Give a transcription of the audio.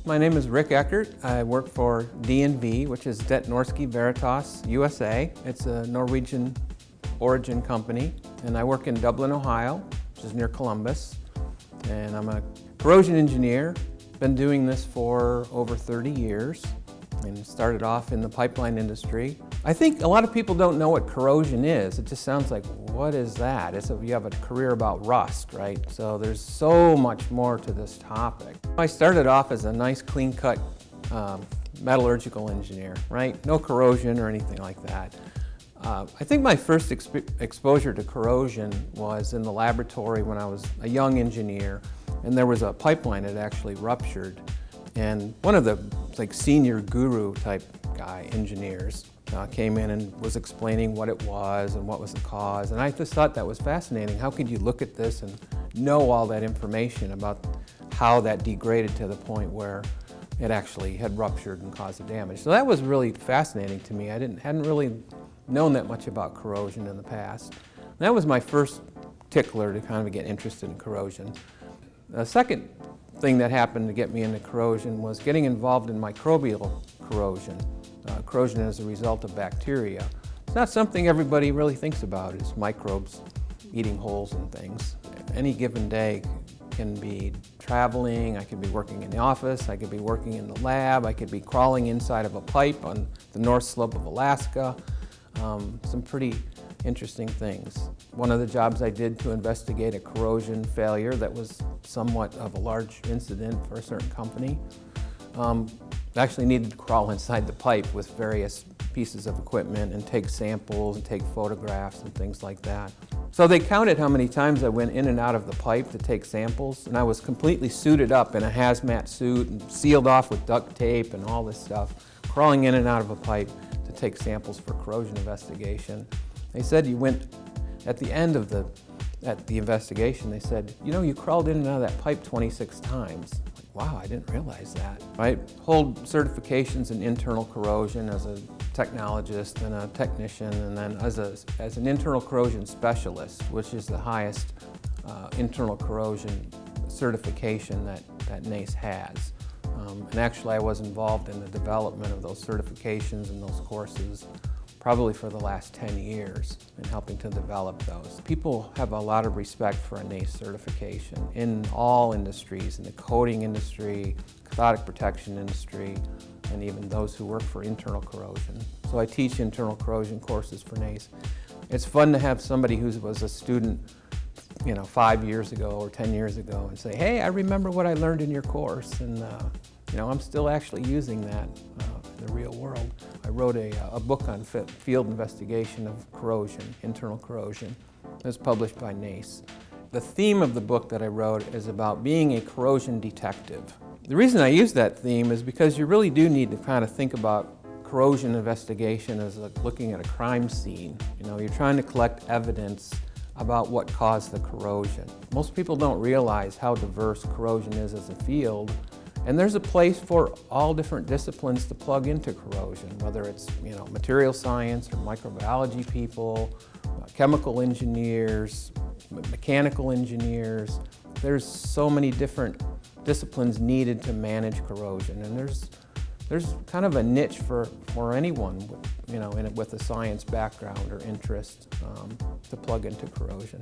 My name is Rick Eckert. I work for D&V, which is Det Norske Veritas USA. It's a Norwegian origin company, and I work in Dublin, Ohio, which is near Columbus. And I'm a corrosion engineer. Been doing this for over 30 years and started off in the pipeline industry. I think a lot of people don't know what corrosion is. It just sounds like, what is that? You have a career about rust, right? So there's so much more to this topic. I started off as a nice clean-cut metallurgical engineer, right? No corrosion or anything like that. I think my first exposure to corrosion was in the laboratory when I was a young engineer, and there was a pipeline that actually ruptured. And one of the senior guru type engineers came in and was explaining what it was and what was the cause. And I just thought that was fascinating. How could you look at this and know all that information about how that degraded to the point where it actually had ruptured and caused the damage? So that was really fascinating to me. I hadn't really known that much about corrosion in the past. And that was my first tickler to kind of get interested in corrosion. The second thing that happened to get me into corrosion was getting involved in microbial corrosion. Corrosion as a result of bacteria. It's not something everybody really thinks about, is microbes eating holes and things. Any given day can be traveling, I could be working in the office, I could be working in the lab, I could be crawling inside of a pipe on the North Slope of Alaska. Some pretty interesting things. One of the jobs I did to investigate a corrosion failure that was somewhat of a large incident for a certain company. I actually needed to crawl inside the pipe with various pieces of equipment and take samples and take photographs and things like that. So they counted how many times I went in and out of the pipe to take samples, and I was completely suited up in a hazmat suit and sealed off with duct tape and all this stuff, crawling in and out of a pipe to take samples for corrosion investigation. They said you went, at the end of the investigation, they said, you know, you crawled in and out of that pipe 26 times. Wow, I didn't realize that. I hold certifications in internal corrosion as a technologist and a technician, and then as an internal corrosion specialist, which is the highest internal corrosion certification that NACE has. And actually I was involved in the development of those certifications and those courses probably for the last 10 years in helping to develop those. People have a lot of respect for a NACE certification in all industries, in the coating industry, cathodic protection industry, and even those who work for internal corrosion. So I teach internal corrosion courses for NACE. It's fun to have somebody who was a student 5 years ago or 10 years ago and say, hey, I remember what I learned in your course, and I'm still actually using that in the real world. I wrote a book on field investigation of corrosion, internal corrosion. It was published by NACE. The theme of the book that I wrote is about being a corrosion detective. The reason I use that theme is because you really do need to kind of think about corrosion investigation as looking at a crime scene. You're trying to collect evidence about what caused the corrosion. Most people don't realize how diverse corrosion is as a field. And there's a place for all different disciplines to plug into corrosion, whether it's material science or microbiology people, chemical engineers, mechanical engineers. There's so many different disciplines needed to manage corrosion, and there's kind of a niche for anyone with a science background or interest to plug into corrosion.